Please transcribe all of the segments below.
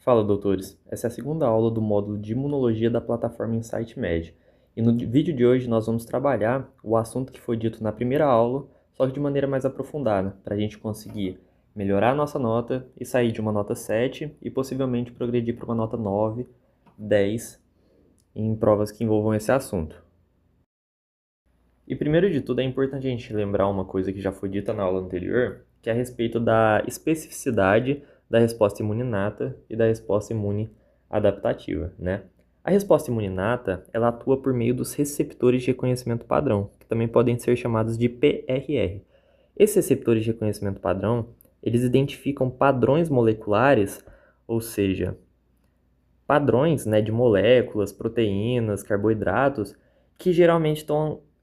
Fala, doutores. Essa é a segunda aula do módulo de imunologia da plataforma Insight Med. E no vídeo de hoje nós vamos trabalhar o assunto que foi dito na primeira aula, só que de maneira mais aprofundada, para a gente conseguir melhorar a nossa nota e sair de uma nota 7 e possivelmente progredir para uma nota 9, 10 em provas que envolvam esse assunto. E primeiro de tudo é importante a gente lembrar uma coisa que já foi dita na aula anterior, que é a respeito da especificidade da resposta imune inata e da resposta imune adaptativa, né? A resposta imune inata, ela atua por meio dos receptores de reconhecimento padrão, que também podem ser chamados de PRR. Esses receptores de reconhecimento padrão, eles identificam padrões moleculares, ou seja, padrões, né, de moléculas, proteínas, carboidratos, que geralmente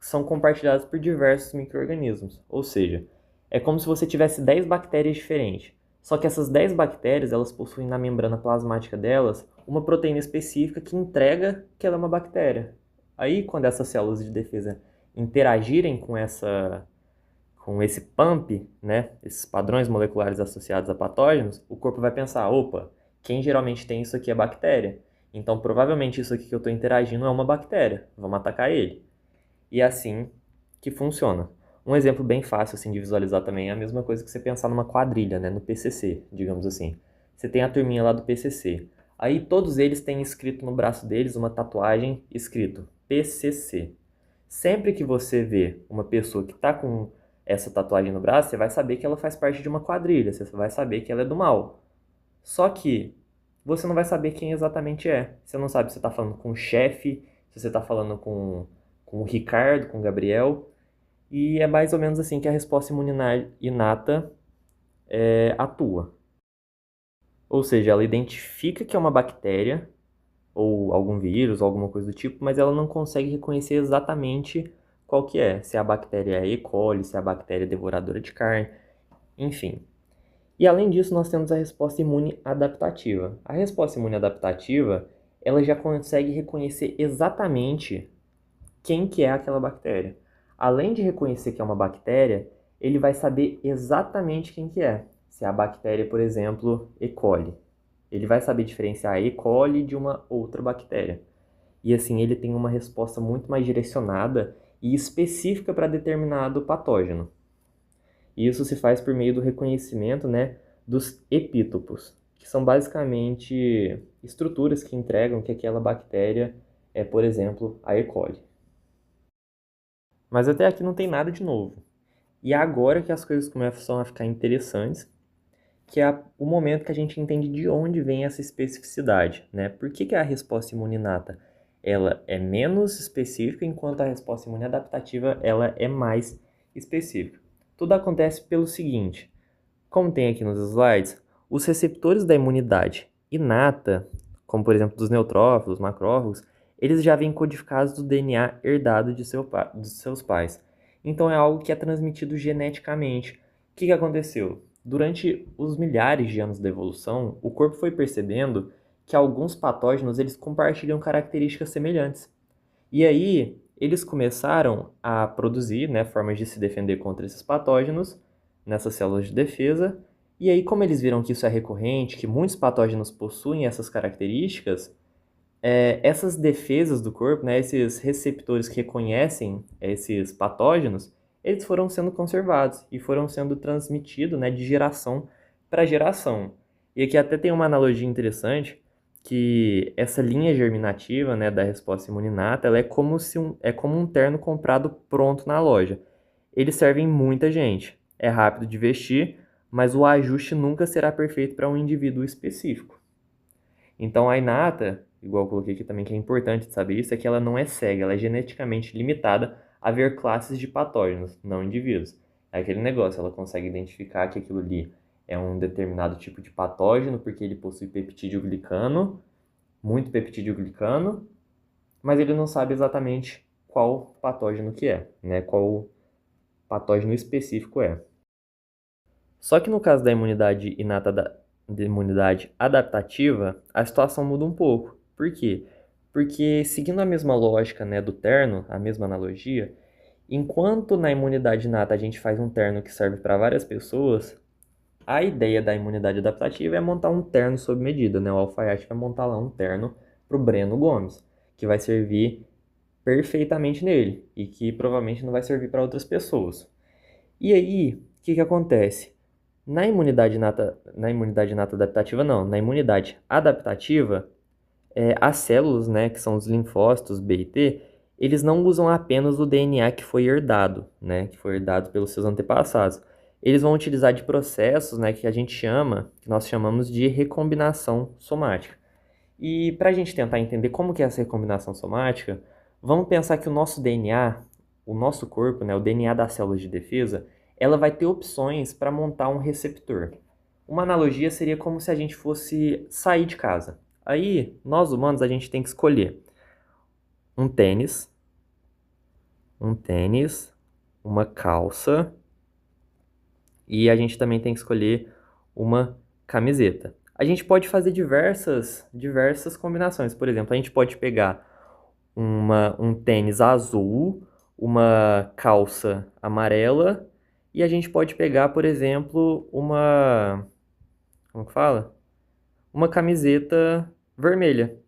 são compartilhados por diversos micro-organismos. Ou seja, é como se você tivesse 10 bactérias diferentes. Só que essas 10 bactérias, elas possuem na membrana plasmática delas uma proteína específica que entrega que ela é uma bactéria. Aí, quando essas células de defesa interagirem com esse pump, né, esses padrões moleculares associados a patógenos, o corpo vai pensar, opa, quem geralmente tem isso aqui é bactéria. Então, provavelmente isso aqui que eu estou interagindo é uma bactéria. Vamos atacar ele. E é assim que funciona. Um exemplo bem fácil assim, de visualizar também é a mesma coisa que você pensar numa quadrilha, né, no PCC, digamos assim. Você tem a turminha lá do PCC. Aí todos eles têm escrito no braço deles uma tatuagem escrito PCC. Sempre que você vê uma pessoa que está com essa tatuagem no braço, você vai saber que ela faz parte de uma quadrilha, você vai saber que ela é do mal. Só que você não vai saber quem exatamente é. Você não sabe se você está falando com o chefe, se você está falando com o Ricardo, com o Gabriel. E é mais ou menos assim que a resposta imunidade inata atua. Ou seja, ela identifica que é uma bactéria, ou algum vírus, ou alguma coisa do tipo, mas ela não consegue reconhecer exatamente qual que é. Se a bactéria é E. coli, se a bactéria é devoradora de carne, enfim. E além disso, nós temos a resposta imune adaptativa. A resposta imune adaptativa, ela já consegue reconhecer exatamente quem que é aquela bactéria. Além de reconhecer que é uma bactéria, ele vai saber exatamente quem que é. Se é a bactéria, por exemplo, E. coli. Ele vai saber diferenciar a E. coli de uma outra bactéria. E assim, ele tem uma resposta muito mais direcionada e específica para determinado patógeno. E isso se faz por meio do reconhecimento, né, dos epítopos, que são basicamente estruturas que entregam que aquela bactéria é, por exemplo, a E. coli. Mas até aqui não tem nada de novo. E é agora que as coisas começam a ficar interessantes, que é o momento que a gente entende de onde vem essa especificidade, né? Por que a resposta imune inata ela é menos específica, enquanto a resposta imune adaptativa ela é mais específica? Tudo acontece pelo seguinte, como tem aqui nos slides, os receptores da imunidade inata, como por exemplo dos neutrófilos, macrófagos, eles já vêm codificados do DNA herdado dos seus pais. Então é algo que é transmitido geneticamente. O que aconteceu? Durante os milhares de anos da evolução, o corpo foi percebendo que alguns patógenos eles compartilham características semelhantes. E aí eles começaram a produzir, né, formas de se defender contra esses patógenos nessas células de defesa. E aí, como eles viram que isso é recorrente, que muitos patógenos possuem essas características, essas defesas do corpo, né, esses receptores que reconhecem esses patógenos, eles foram sendo conservados e foram sendo transmitidos, né, de geração para geração. E aqui até tem uma analogia interessante, que essa linha germinativa, né, da resposta imunidade, ela é como um terno comprado pronto na loja. Eles servem muita gente, é rápido de vestir, mas o ajuste nunca será perfeito para um indivíduo específico. Então a inata, igual eu coloquei aqui também, que é importante saber isso, é que ela não é cega, ela é geneticamente limitada a ver classes de patógenos, não indivíduos. É aquele negócio, ela consegue identificar que aquilo ali é um determinado tipo de patógeno, porque ele possui peptídeo glicano, muito peptídeo glicano, mas ele não sabe exatamente qual patógeno que é, né? Qual patógeno específico é. Só que no caso da imunidade inata da imunidade adaptativa, a situação muda um pouco. Por quê? Porque seguindo a mesma lógica, né, do terno, a mesma analogia, enquanto na imunidade inata a gente faz um terno que serve para várias pessoas, A ideia da imunidade adaptativa é montar um terno sob medida, né? O alfaiate vai montar lá um terno para o Breno Gomes, que vai servir perfeitamente nele e que provavelmente não vai servir para outras pessoas. E aí, o que acontece? Na imunidade inata adaptativa, não. Na imunidade adaptativa, as células, né, que são os linfócitos B e T, eles não usam apenas o DNA que foi herdado, né, que foi herdado pelos seus antepassados. Eles vão utilizar de processos, né, que nós chamamos de recombinação somática. E para a gente tentar entender como que é essa recombinação somática, vamos pensar que o nosso DNA, o nosso corpo, né, o DNA das células de defesa, ela vai ter opções para montar um receptor. Uma analogia seria como se a gente fosse sair de casa. Aí, nós humanos, a gente tem que escolher um tênis, uma calça e a gente também tem que escolher uma camiseta. A gente pode fazer diversas combinações. Por exemplo, a gente pode pegar um tênis azul, uma calça amarela e a gente pode pegar, por exemplo, como que fala? Uma camiseta vermelha.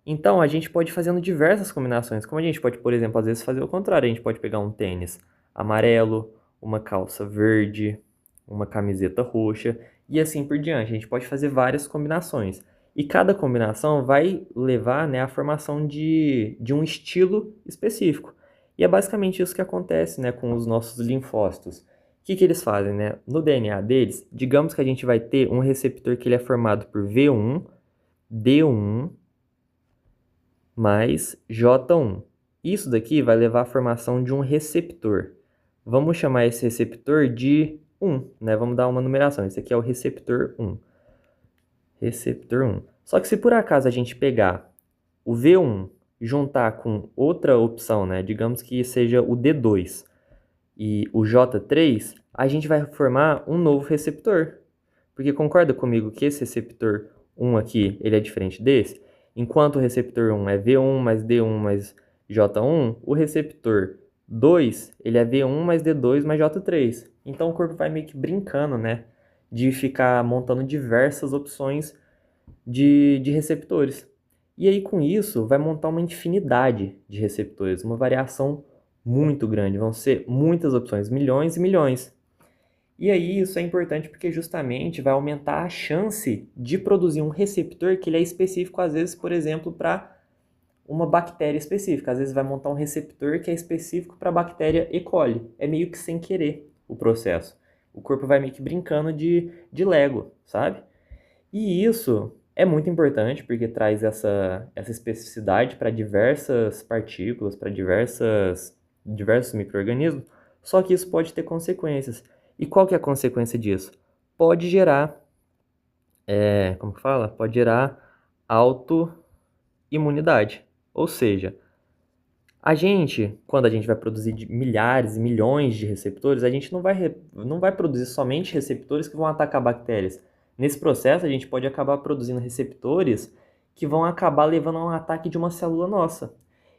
Então, a gente pode ir fazendo diversas combinações. Como a gente pode, por exemplo, às vezes fazer o contrário. A gente pode pegar um tênis amarelo, uma calça verde, uma camiseta roxa e assim por diante. A gente pode fazer várias combinações. E cada combinação vai levar, né, à formação de um estilo específico. E é basicamente isso que acontece, né, com os nossos linfócitos. O que eles fazem, né? No DNA deles, digamos que a gente vai ter um receptor que ele é formado por V1, D1 mais J1. Isso daqui vai levar à formação de um receptor. Vamos chamar esse receptor de 1, né? Vamos dar uma numeração. Esse aqui é o receptor 1. Receptor 1. Só que se por acaso a gente pegar o V1 e juntar com outra opção, né? Digamos que seja o D2 e o J3, a gente vai formar um novo receptor. Porque concorda comigo que esse receptor 1 aqui, ele é diferente desse? Enquanto o receptor 1 é V1 mais D1 mais J1, o receptor 2, ele é V1 mais D2 mais J3. Então o corpo vai meio que brincando, né? De ficar montando diversas opções de receptores. E aí com isso vai montar uma infinidade de receptores, uma variação muito grande. Vão ser muitas opções, milhões e milhões. E aí isso é importante porque justamente vai aumentar a chance de produzir um receptor que ele é específico, às vezes, por exemplo, para uma bactéria específica. Às vezes vai montar um receptor que é específico para a bactéria E. coli. É meio que sem querer o processo. O corpo vai meio que brincando de Lego, sabe? E isso é muito importante porque traz essa especificidade para diversas partículas, para diversos micro-organismos, só que isso pode ter consequências. E qual que é a consequência disso? Pode gerar, como que fala? Pode gerar autoimunidade. Ou seja, quando a gente vai produzir milhares e milhões de receptores, a gente não vai produzir somente receptores que vão atacar bactérias. Nesse processo, a gente pode acabar produzindo receptores que vão acabar levando a um ataque de uma célula nossa.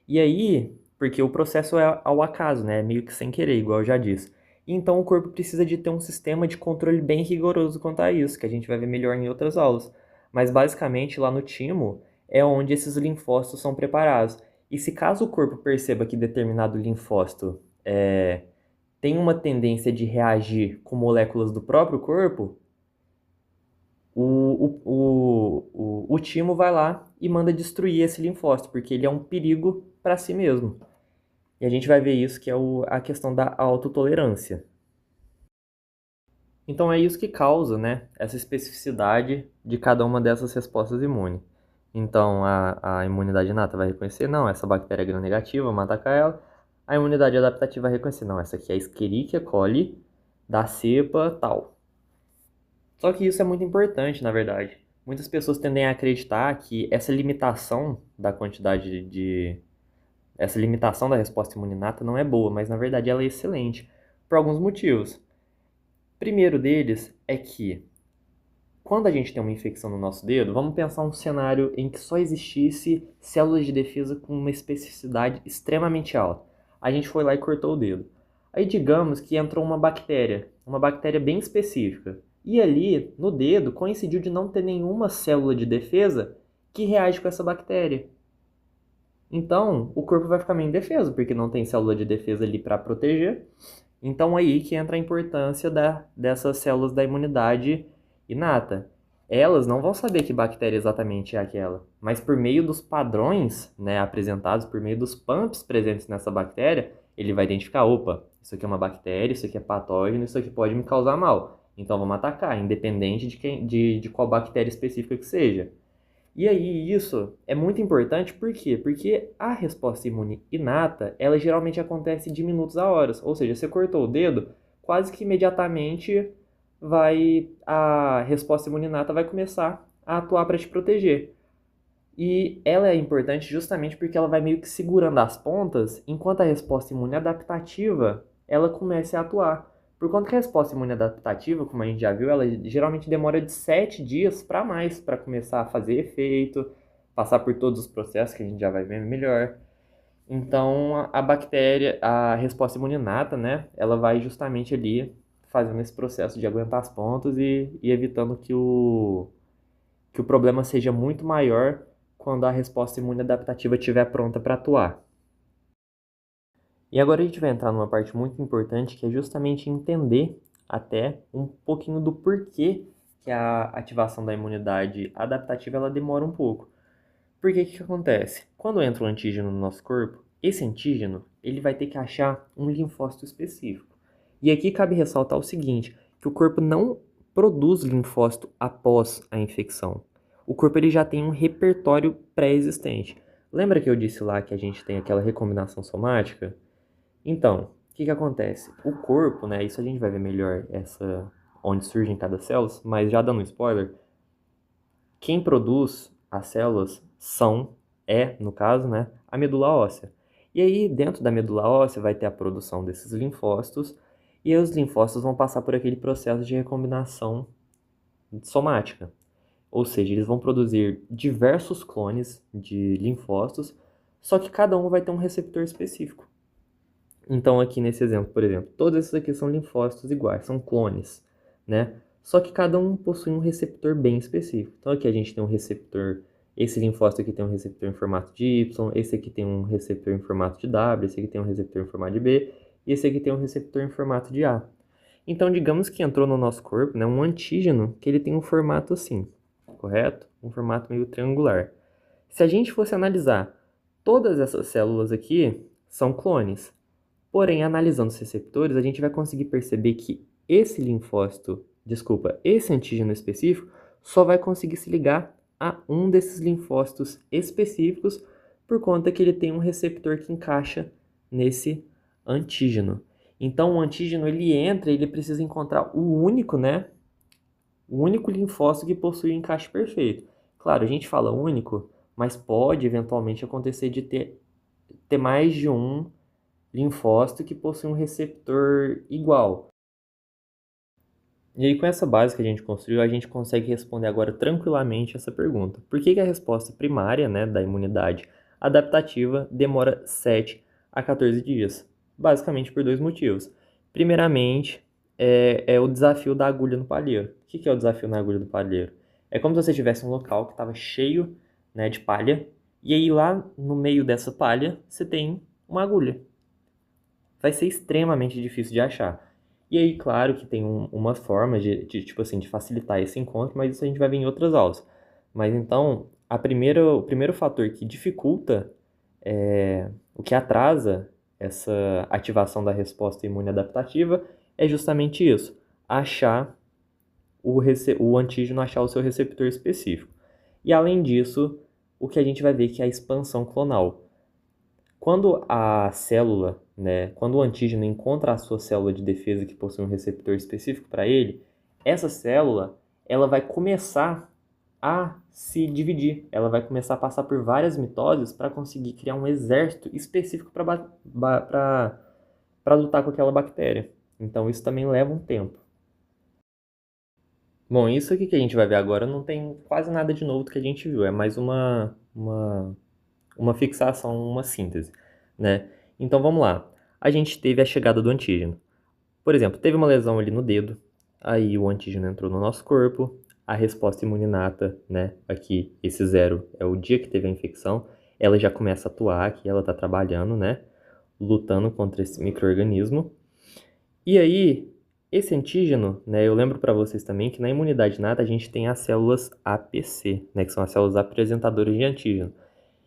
E aí, porque o processo é ao acaso, né? Meio que sem querer, igual eu já disse. Então, o corpo precisa de ter um sistema de controle bem rigoroso quanto a isso, que a gente vai ver melhor em outras aulas. Mas, basicamente, lá no timo é onde esses linfócitos são preparados. E se caso o corpo perceba que determinado linfócito tem uma tendência de reagir com moléculas do próprio corpo, o timo vai lá e manda destruir esse linfócito, porque ele é um perigo para si mesmo. E a gente vai ver isso que é a questão da autotolerância. Então é isso que causa, né, essa especificidade de cada uma dessas respostas imunes. Então a imunidade inata vai reconhecer, não, essa bactéria é gram-negativa, vamos atacar ela. A imunidade adaptativa vai reconhecer, não, essa aqui é a Escherichia coli da cepa tal. Só que isso é muito importante, na verdade. Muitas pessoas tendem a acreditar que essa limitação da essa limitação da resposta imune inata não é boa, mas na verdade ela é excelente, por alguns motivos. Primeiro deles é que, quando a gente tem uma infecção no nosso dedo, vamos pensar um cenário em que só existisse células de defesa com uma especificidade extremamente alta. A gente foi lá e cortou o dedo. Aí digamos que entrou uma bactéria bem específica, E ali, no dedo, coincidiu de não ter nenhuma célula de defesa que reage com essa bactéria. Então, o corpo vai ficar meio indefeso, porque não tem célula de defesa ali para proteger. Então, aí que entra a importância dessas células da imunidade inata. Elas não vão saber que bactéria exatamente é aquela, mas por meio dos padrões, né, apresentados, por meio dos pumps presentes nessa bactéria, ele vai identificar, opa, isso aqui é uma bactéria, isso aqui é patógeno, isso aqui pode me causar mal. Então, vamos atacar, independente de qual bactéria específica que seja. E aí, isso é muito importante, por quê? Porque a resposta imune inata, ela geralmente acontece de minutos a horas. Ou seja, você cortou o dedo, quase que imediatamente a resposta imune inata vai começar a atuar para te proteger. E ela é importante justamente porque ela vai meio que segurando as pontas, enquanto a resposta imune adaptativa, ela começa a atuar. Por conta que a resposta imune adaptativa, como a gente já viu, ela geralmente demora de 7 dias para mais para começar a fazer efeito, passar por todos os processos que a gente já vai ver melhor. Então, a bactéria, a resposta imune inata, né, ela vai justamente ali fazendo esse processo de aguentar as pontas e evitando que o problema seja muito maior quando a resposta imune adaptativa estiver pronta para atuar. E agora a gente vai entrar numa parte muito importante que é justamente entender até um pouquinho do porquê que a ativação da imunidade adaptativa ela demora um pouco. Porque o que acontece? Quando entra um antígeno no nosso corpo, esse antígeno ele vai ter que achar um linfócito específico. E aqui cabe ressaltar o seguinte, que o corpo não produz linfócito após a infecção. O corpo ele já tem um repertório pré-existente. Lembra que eu disse lá que a gente tem aquela recombinação somática? Então, o que acontece? O corpo, né, isso a gente vai ver melhor onde surgem cada célula, mas já dando um spoiler, quem produz as células no caso, né, a medula óssea. E aí, dentro da medula óssea, vai ter a produção desses linfócitos, e aí os linfócitos vão passar por aquele processo de recombinação somática. Ou seja, eles vão produzir diversos clones de linfócitos, só que cada um vai ter um receptor específico. Então, aqui nesse exemplo, por exemplo, todos esses aqui são linfócitos iguais, são clones, né? Só que cada um possui um receptor bem específico. Então, aqui a gente tem um receptor, esse linfócito aqui tem um receptor em formato de Y, esse aqui tem um receptor em formato de W, esse aqui tem um receptor em formato de B, e esse aqui tem um receptor em formato de A. Então, digamos que entrou no nosso corpo, né, um antígeno que ele tem um formato assim, correto? Um formato meio triangular. Se a gente fosse analisar, todas essas células aqui são clones. Porém, analisando os receptores, a gente vai conseguir perceber que esse antígeno específico só vai conseguir se ligar a um desses linfócitos específicos por conta que ele tem um receptor que encaixa nesse antígeno. Então, o antígeno ele entra e ele precisa encontrar o único, né? O único linfócito que possui o encaixe perfeito. Claro, a gente fala único, mas pode eventualmente acontecer de ter mais de um linfócito que possui um receptor igual. E aí, com essa base que a gente construiu, a gente consegue responder agora tranquilamente essa pergunta. Por que a resposta primária, né, da imunidade adaptativa demora 7 a 14 dias? Basicamente por dois motivos. Primeiramente, é o desafio da agulha no palheiro. O que é o desafio na agulha do palheiro? É como se você tivesse um local que estava cheio, né, de palha, e aí lá no meio dessa palha você tem uma agulha. Vai ser extremamente difícil de achar. E aí, claro que tem uma forma tipo assim, de facilitar esse encontro, mas isso a gente vai ver em outras aulas. Mas então, o primeiro fator que dificulta, o que atrasa essa ativação da resposta imune adaptativa é justamente isso, achar o antígeno, achar o seu receptor específico. E além disso, o que a gente vai ver que é a expansão clonal. Quando a célula, né, quando o antígeno encontra a sua célula de defesa que possui um receptor específico para ele, essa célula ela vai começar a se dividir. Ela vai começar a passar por várias mitoses para conseguir criar um exército específico para lutar com aquela bactéria. Então isso também leva um tempo. Bom, isso aqui que a gente vai ver agora não tem quase nada de novo do que a gente viu. É mais uma fixação, uma síntese, né? Então vamos lá. A gente teve a chegada do antígeno. Por exemplo, teve uma lesão ali no dedo, Aí o antígeno entrou no nosso corpo, a resposta imuninata, né? Aqui, esse 0 é o dia que teve a infecção, ela já começa a atuar aqui, ela tá trabalhando, né? Lutando contra esse micro-organismo. E aí, esse antígeno, né? Eu lembro para vocês também que na imunidade inata a gente tem as células APC, né? Que são as células apresentadoras de antígeno.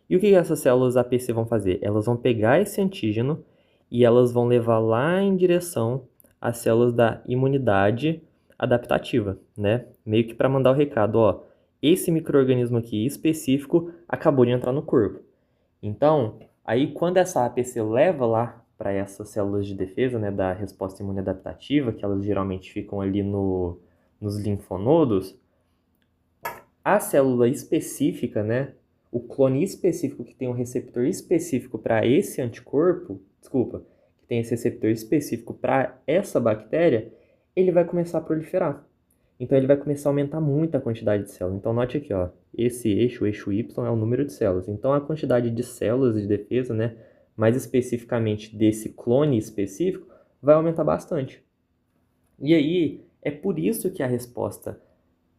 E o que essas células APC vão fazer? Elas vão pegar esse antígeno e elas vão levar lá em direção às células da imunidade adaptativa, né? Meio que para mandar o recado, ó, esse micro-organismo aqui específico acabou de entrar no corpo. Então, aí quando essa APC leva lá para essas células de defesa, né, da resposta imune adaptativa, que elas geralmente ficam ali nos linfonodos, a célula específica, né, o clone específico que tem um receptor específico para esse anticorpo, desculpa, que tem esse receptor específico para essa bactéria, ele vai começar a proliferar. Então ele vai começar a aumentar muito a quantidade de células. Então note aqui, ó, esse eixo, o eixo Y, é o número de células. Então a quantidade de células de defesa, né, mais especificamente desse clone específico, vai aumentar bastante. E aí é por isso que a resposta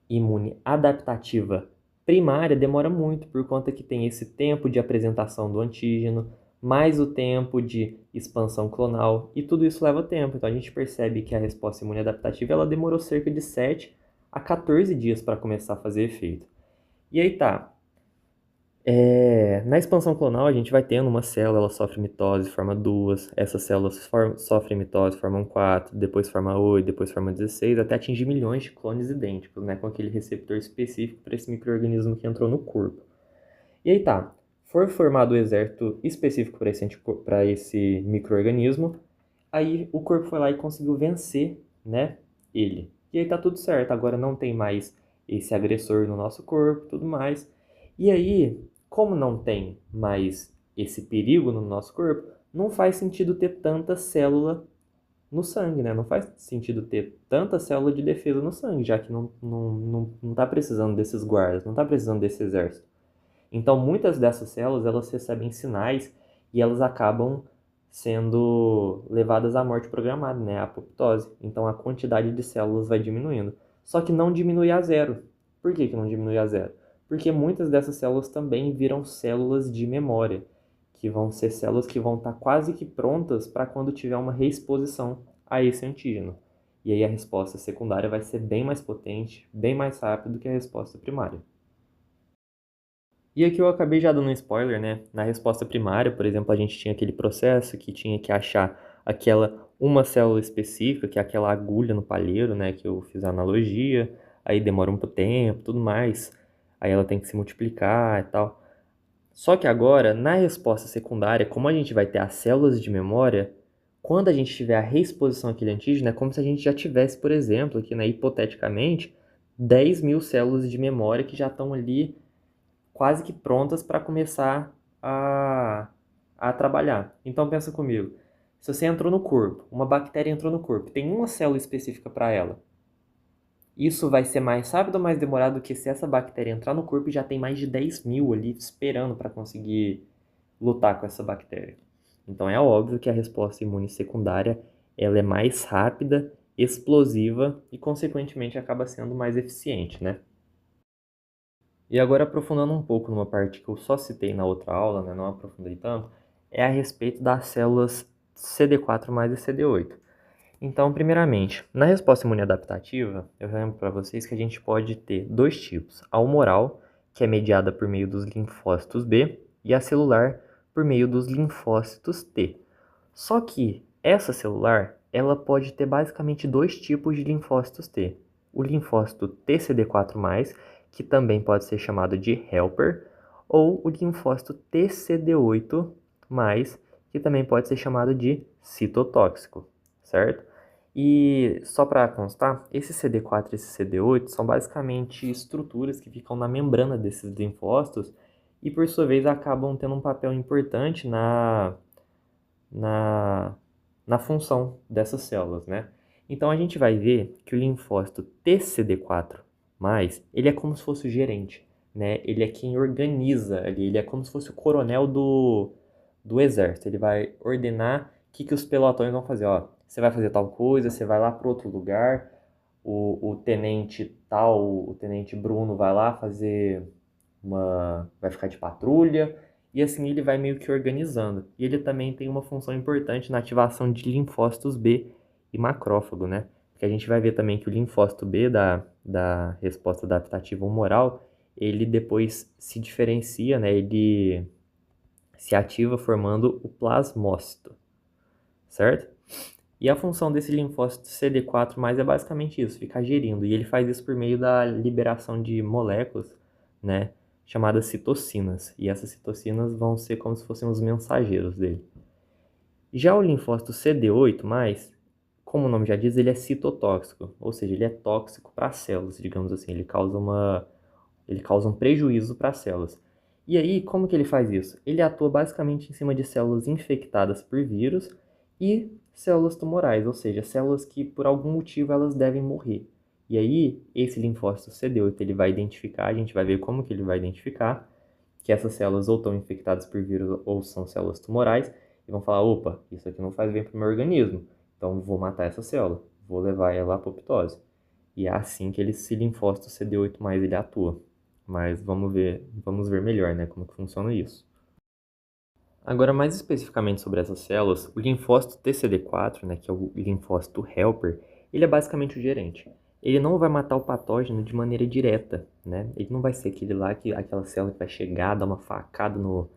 imune adaptativa primária demora muito, por conta que tem esse tempo de apresentação do antígeno, mais o tempo de expansão clonal, e tudo isso leva tempo. Então a gente percebe que a resposta imune adaptativa ela demorou cerca de 7 a 14 dias para começar a fazer efeito. E aí tá, na expansão clonal, a gente vai tendo uma célula, ela sofre mitose, forma duas, essas células sofrem mitose, formam 4, depois forma 8, depois forma 16, até atingir milhões de clones idênticos, né, com aquele receptor específico para esse micro-organismo que entrou no corpo. E aí tá, foi formado o exército específico para esse micro-organismo, aí o corpo foi lá e conseguiu vencer, né, ele. E aí tá tudo certo, agora não tem mais esse agressor no nosso corpo, tudo mais. E aí, como não tem mais esse perigo no nosso corpo, não faz sentido ter tanta célula no sangue, né? Não faz sentido ter tanta célula de defesa no sangue, já que não tá precisando desses guardas, não tá precisando desse exército. Então, muitas dessas células, elas recebem sinais e elas acabam sendo levadas à morte programada, né? A apoptose. Então, a quantidade de células vai diminuindo. Só que não diminui a zero. Por que não diminui a zero? Porque muitas dessas células também viram células de memória, que vão ser células que vão estar quase que prontas para quando tiver uma reexposição a esse antígeno. E aí a resposta secundária vai ser bem mais potente, bem mais rápida do que a resposta primária. E aqui eu acabei já dando um spoiler, né? Na resposta primária, por exemplo, a gente tinha aquele processo que tinha que achar aquela uma célula específica, que é aquela agulha no palheiro, né? Que eu fiz a analogia, aí demora um tempo, tudo mais. Aí ela tem que se multiplicar e tal. Só que agora, na resposta secundária, como a gente vai ter as células de memória, quando a gente tiver a reexposição àquele antígeno, é como se a gente já tivesse, por exemplo, aqui, né, hipoteticamente, 10 mil células de memória que já estão ali quase que prontas para começar a trabalhar. Então pensa comigo, se você entrou no corpo, uma bactéria entrou no corpo, tem uma célula específica para ela. Isso vai ser mais rápido ou mais demorado do que se essa bactéria entrar no corpo e já tem mais de 10 mil ali esperando para conseguir lutar com essa bactéria. Então é óbvio que a resposta imune secundária ela é mais rápida, explosiva e consequentemente acaba sendo mais eficiente, né? E agora aprofundando um pouco numa parte que eu só citei na outra aula, né, não aprofundei tanto, é a respeito das células CD4 mais e CD8. Então, primeiramente, na resposta imune adaptativa, eu lembro para vocês que a gente pode ter dois tipos: a humoral, que é mediada por meio dos linfócitos B, e a celular, por meio dos linfócitos T. Só que essa celular, ela pode ter basicamente dois tipos de linfócitos T. O linfócito TCD4+, que também pode ser chamado de helper, ou o linfócito TCD8+, que também pode ser chamado de citotóxico, certo? E só para constar, esse CD4 e esse CD8 são basicamente estruturas que ficam na membrana desses linfócitos e por sua vez acabam tendo um papel importante na, na função dessas células, né? Então a gente vai ver que o linfócito TCD4+, ele é como se fosse o gerente, né? Ele é quem organiza ali, ele é como se fosse o coronel do exército. Ele vai ordenar o que os pelotões vão fazer. Ó, você vai fazer tal coisa, você vai lá para outro lugar. o tenente tal, o tenente Bruno vai lá vai ficar de patrulha, e assim ele vai meio que organizando. E ele também tem uma função importante na ativação de linfócitos B e macrófago, né? Porque a gente vai ver também que o linfócito B da resposta adaptativa humoral, ele depois se diferencia, né? Ele se ativa formando o plasmócito, certo? E a função desse linfócito CD4+ é basicamente isso, ficar gerindo. E ele faz isso por meio da liberação de moléculas, né, chamadas citocinas. E essas citocinas vão ser como se fossem os mensageiros dele. Já o linfócito CD8+, como o nome já diz, ele é citotóxico, ou seja, ele é tóxico para as células, digamos assim. Ele causa um prejuízo para as células. E aí, como que ele faz isso? Ele atua basicamente em cima de células infectadas por vírus e células tumorais, ou seja, células que por algum motivo elas devem morrer. E aí, esse linfócito CD8 ele vai identificar, a gente vai ver como que ele vai identificar que essas células ou estão infectadas por vírus ou são células tumorais e vão falar, opa, isso aqui não faz bem para o meu organismo, então vou matar essa célula, vou levar ela à apoptose. E é assim que esse linfócito CD8+ ele atua. Mas vamos ver melhor, né, como que funciona isso. Agora, mais especificamente sobre essas células, o linfócito TCD4, né, que é o linfócito helper, ele é basicamente o gerente. Ele não vai matar o patógeno de maneira direta, né? Ele não vai ser aquela célula que vai chegar, dar uma facada no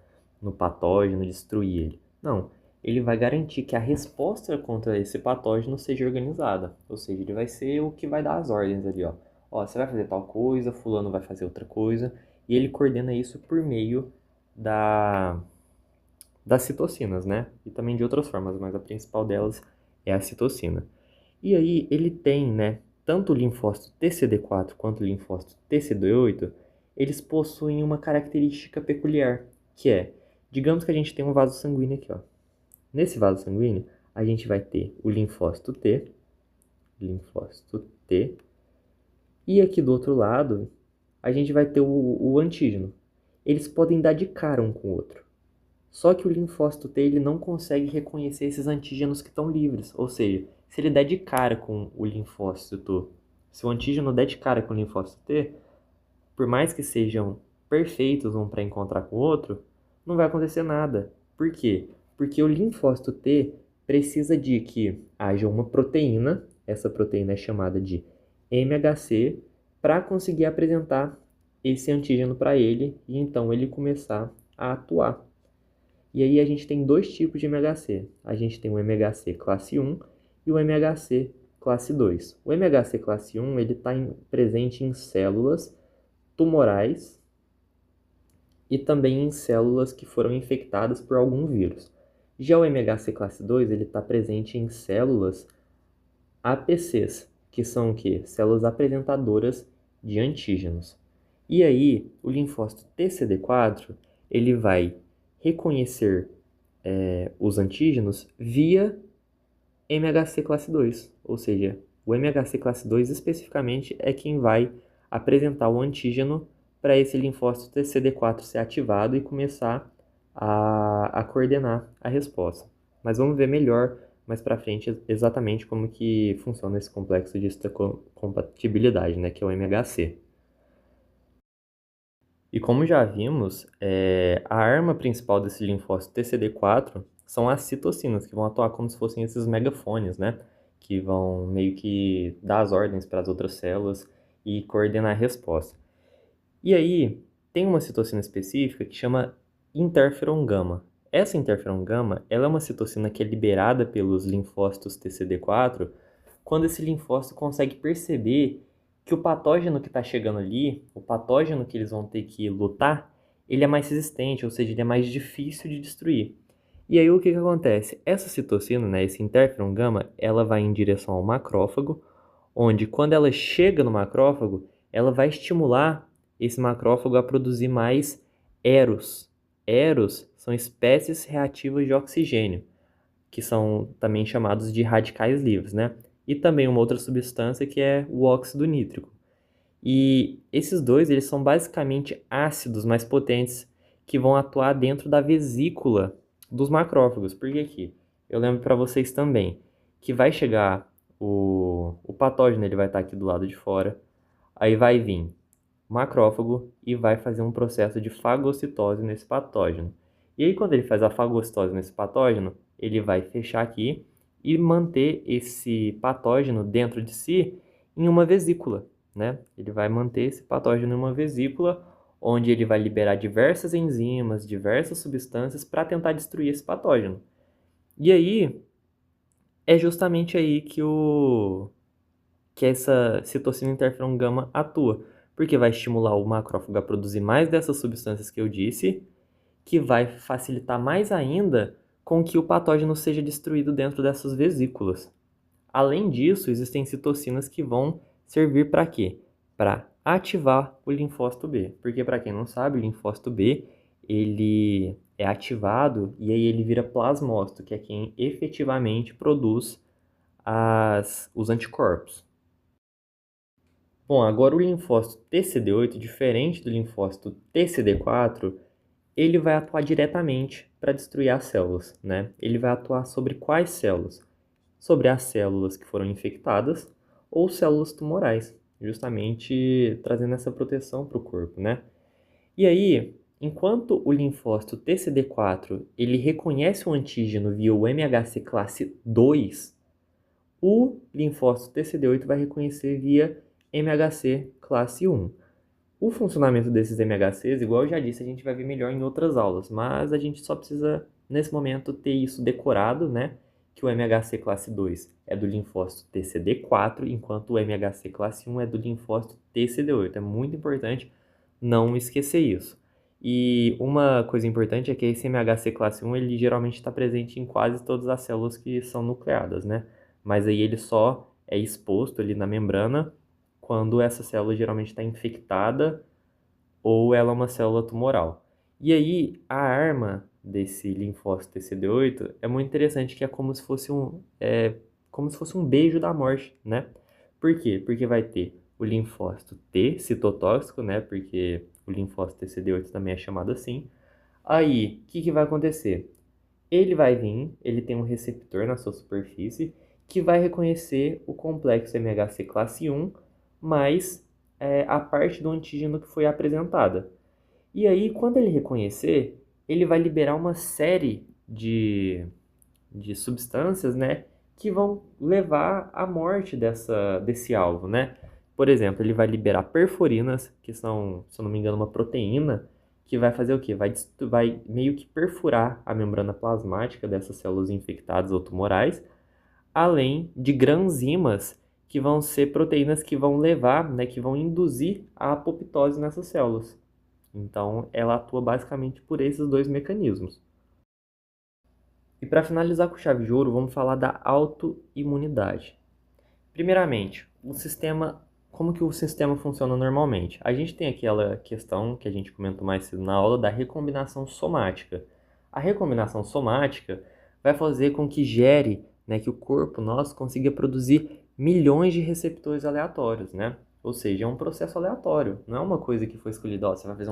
patógeno, destruir ele. Não, ele vai garantir que a resposta contra esse patógeno seja organizada. Ou seja, ele vai ser o que vai dar as ordens ali, ó. Ó, você vai fazer tal coisa, fulano vai fazer outra coisa, e ele coordena isso por meio da das citocinas, né? E também de outras formas, mas a principal delas é a citocina. E aí ele tem, né, tanto o linfócito TCD4 quanto o linfócito TCD8, eles possuem uma característica peculiar, que é, digamos que a gente tem um vaso sanguíneo aqui, ó. Nesse vaso sanguíneo, a gente vai ter o linfócito T, e aqui do outro lado, a gente vai ter o antígeno. Eles podem dar de cara um com o outro. Só que o linfócito T ele não consegue reconhecer esses antígenos que estão livres. Ou seja, se ele der de cara com o linfócito, se o antígeno der de cara com o linfócito T, por mais que sejam perfeitos um para encontrar com o outro, não vai acontecer nada. Por quê? Porque o linfócito T precisa de que haja uma proteína, essa proteína é chamada de MHC, para conseguir apresentar esse antígeno para ele e então ele começar a atuar. E aí a gente tem dois tipos de MHC. A gente tem o MHC classe 1 e o MHC classe 2. O MHC classe 1 ele está presente em células tumorais e também em células que foram infectadas por algum vírus. Já o MHC classe 2 ele está presente em células APCs, que são o quê? Células apresentadoras de antígenos. E aí, o linfócito TCD4 ele vai reconhecer os antígenos via MHC classe 2, ou seja, o MHC classe 2 especificamente é quem vai apresentar o antígeno para esse linfócito TCD4 ser ativado e começar a coordenar a resposta. Mas vamos ver melhor mais para frente exatamente como que funciona esse complexo de histocompatibilidade, né, que é o MHC. E como já vimos, a arma principal desse linfócito TCD4 são as citocinas, que vão atuar como se fossem esses megafones, né? Que vão meio que dar as ordens para as outras células e coordenar a resposta. E aí, tem uma citocina específica que chama interferon gama. Essa interferon gama, ela é uma citocina que é liberada pelos linfócitos TCD4 quando esse linfócito consegue perceber que o patógeno que está chegando ali, o patógeno que eles vão ter que lutar, ele é mais resistente, ou seja, ele é mais difícil de destruir. E aí o que acontece? Essa citocina, né, esse interferon gama, ela vai em direção ao macrófago, onde quando ela chega no macrófago, ela vai estimular esse macrófago a produzir mais eros. Eros são espécies reativas de oxigênio, que são também chamados de radicais livres, né? E também uma outra substância que é o óxido nítrico. E esses dois, eles são basicamente ácidos mais potentes que vão atuar dentro da vesícula dos macrófagos. Porque aqui, eu lembro para vocês também que vai chegar o patógeno ele vai estar aqui do lado de fora, aí vai vir o macrófago e vai fazer um processo de fagocitose nesse patógeno. E aí, quando ele faz a fagocitose nesse patógeno, ele vai fechar aqui e manter esse patógeno dentro de si em uma vesícula, né? Ele vai manter esse patógeno em uma vesícula, onde ele vai liberar diversas enzimas, diversas substâncias para tentar destruir esse patógeno. E aí, é justamente aí que essa citocina interferon gama atua, porque vai estimular o macrófago a produzir mais dessas substâncias que eu disse, que vai facilitar mais ainda com que o patógeno seja destruído dentro dessas vesículas. Além disso, existem citocinas que vão servir para quê? Para ativar o linfócito B. Porque, para quem não sabe, o linfócito B ele é ativado e aí ele vira plasmócito, que é quem efetivamente produz os anticorpos. Bom, agora o linfócito TCD8, diferente do linfócito TCD4, ele vai atuar diretamente para destruir as células, né? Ele vai atuar sobre quais células? Sobre as células que foram infectadas ou células tumorais, justamente trazendo essa proteção para o corpo, né? E aí, enquanto o linfócito TCD4 ele reconhece o antígeno via o MHC classe 2, o linfócito TCD8 vai reconhecer via MHC classe 1. O funcionamento desses MHCs, igual eu já disse, a gente vai ver melhor em outras aulas, mas a gente só precisa, nesse momento, ter isso decorado, né? Que o MHC classe 2 é do linfócito TCD4, enquanto o MHC classe 1 é do linfócito TCD8. É muito importante não esquecer isso. E uma coisa importante é que esse MHC classe 1, ele geralmente está presente em quase todas as células que são nucleadas, né? Mas aí ele só é exposto ali na membrana quando essa célula geralmente está infectada ou ela é uma célula tumoral. E aí, a arma desse linfócito TCD8 é muito interessante, que é como se fosse como se fosse um beijo da morte, né? Por quê? Porque vai ter o linfócito T, citotóxico, né? Porque o linfócito TCD8 também é chamado assim. Aí, o que vai acontecer? Ele vai vir, ele tem um receptor na sua superfície que vai reconhecer o complexo MHC classe 1 mais a parte do antígeno que foi apresentada. E aí, quando ele reconhecer, ele vai liberar uma série de substâncias, né, que vão levar à morte desse alvo, né? Por exemplo, ele vai liberar perforinas, que são, se eu não me engano, uma proteína, que vai fazer o quê? Vai meio que perfurar a membrana plasmática dessas células infectadas ou tumorais, além de granzimas, que vão ser proteínas que vão levar, né, que vão induzir a apoptose nessas células. Então, ela atua basicamente por esses dois mecanismos. E para finalizar com chave de ouro, vamos falar da autoimunidade. Primeiramente, como que o sistema funciona normalmente? A gente tem aquela questão que a gente comentou mais cedo na aula da recombinação somática. A recombinação somática vai fazer com que gere, né, que o corpo nosso consiga produzir milhões de receptores aleatórios, né? Ou seja, é um processo aleatório, não é uma coisa que foi escolhida, ó, você vai fazer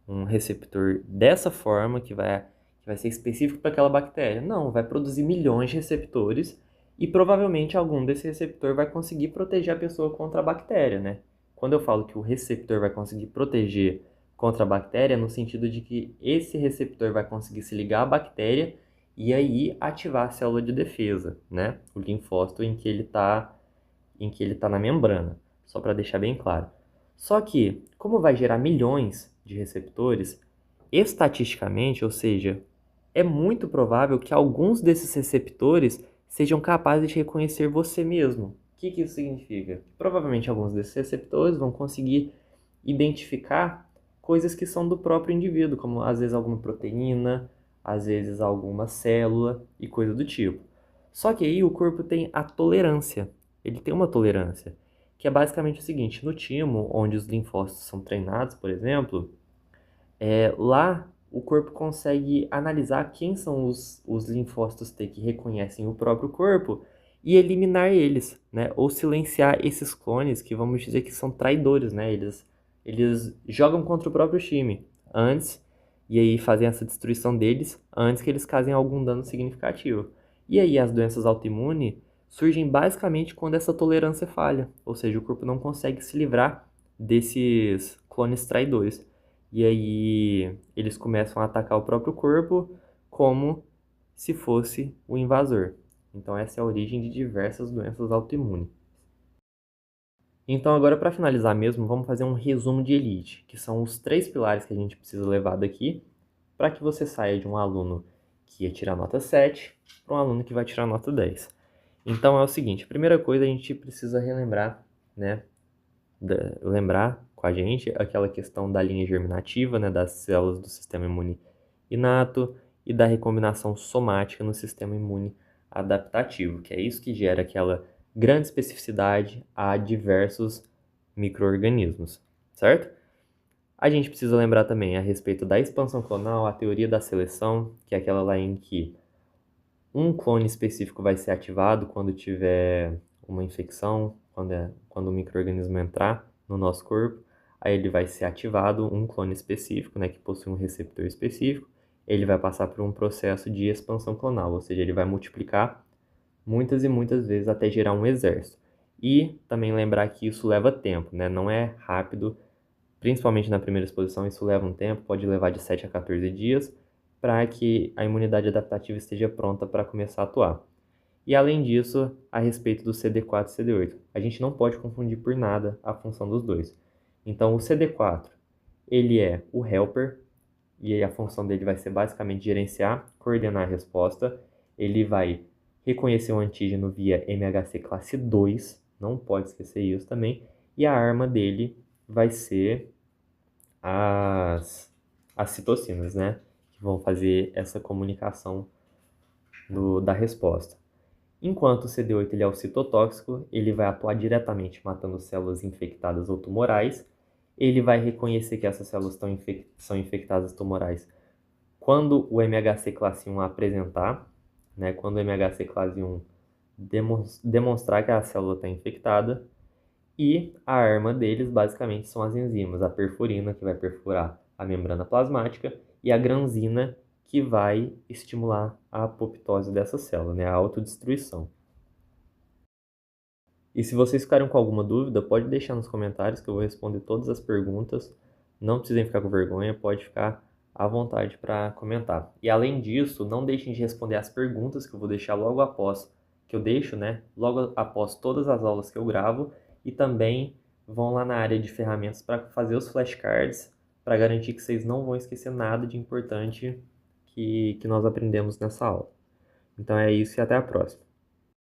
um receptor dessa forma que vai ser específico para aquela bactéria. Não, vai produzir milhões de receptores e provavelmente algum desse receptor vai conseguir proteger a pessoa contra a bactéria, né? Quando eu falo que o receptor vai conseguir proteger contra a bactéria, é no sentido de que esse receptor vai conseguir se ligar à bactéria e aí ativar a célula de defesa, né? O linfócito em que ele tá na membrana, só para deixar bem claro. Só que, como vai gerar milhões de receptores, estatisticamente, ou seja, é muito provável que alguns desses receptores sejam capazes de reconhecer você mesmo. O que isso significa? Provavelmente alguns desses receptores vão conseguir identificar coisas que são do próprio indivíduo, como às vezes alguma proteína, às vezes alguma célula e coisa do tipo. Só que aí o corpo tem a tolerância. Ele tem uma tolerância, que é basicamente o seguinte: no timo, onde os linfócitos são treinados, por exemplo, lá o corpo consegue analisar quem são os linfócitos T que reconhecem o próprio corpo e eliminar eles, né? Ou silenciar esses clones que vamos dizer que são traidores, né? Eles jogam contra o próprio time antes e aí fazem essa destruição deles antes que eles causem algum dano significativo. E aí as doenças autoimunes surgem basicamente quando essa tolerância falha, ou seja, o corpo não consegue se livrar desses clones traidores. E aí eles começam a atacar o próprio corpo como se fosse o invasor. Então essa é a origem de diversas doenças autoimunes. Então agora para finalizar mesmo, vamos fazer um resumo de elite, que são os 3 pilares que a gente precisa levar daqui para que você saia de um aluno que ia tirar nota 7 para um aluno que vai tirar nota 10. Então é o seguinte, a primeira coisa a gente precisa relembrar, né, lembrar com a gente aquela questão da linha germinativa, né, das células do sistema imune inato e da recombinação somática no sistema imune adaptativo, que é isso que gera aquela grande especificidade a diversos micro-organismos, certo? A gente precisa lembrar também a respeito da expansão clonal, a teoria da seleção, que é aquela lá em que um clone específico vai ser ativado quando tiver uma infecção, quando o micro-organismo entrar no nosso corpo, aí ele vai ser ativado, um clone específico, né, que possui um receptor específico, ele vai passar por um processo de expansão clonal, ou seja, ele vai multiplicar muitas e muitas vezes até gerar um exército. E também lembrar que isso leva tempo, né, não é rápido, principalmente na primeira exposição, isso leva um tempo, pode levar de 7 a 14 dias, para que a imunidade adaptativa esteja pronta para começar a atuar. E além disso, a respeito do CD4 e CD8, a gente não pode confundir por nada a função dos dois. Então, o CD4, ele é o helper, e a função dele vai ser basicamente gerenciar, coordenar a resposta. Ele vai reconhecer o antígeno via MHC classe 2, não pode esquecer isso também. E a arma dele vai ser as citocinas, né? Que vão fazer essa comunicação da resposta. Enquanto o CD8 ele é o citotóxico, ele vai atuar diretamente matando células infectadas ou tumorais. Ele vai reconhecer que essas células são infectadas tumorais quando o MHC classe 1 apresentar, né? Quando o MHC classe 1 demonstrar que a célula está infectada. E a arma deles, basicamente, são as enzimas, a perfurina, que vai perfurar a membrana plasmática, e a granzina, que vai estimular a apoptose dessa célula, né, a autodestruição. E se vocês ficarem com alguma dúvida, pode deixar nos comentários que eu vou responder todas as perguntas. Não precisem ficar com vergonha, pode ficar à vontade para comentar. E além disso, não deixem de responder as perguntas que eu vou deixar logo após, que eu deixo, né, logo após todas as aulas que eu gravo, e também vão lá na área de ferramentas para fazer os flashcards, para garantir que vocês não vão esquecer nada de importante que nós aprendemos nessa aula. Então é isso e até a próxima.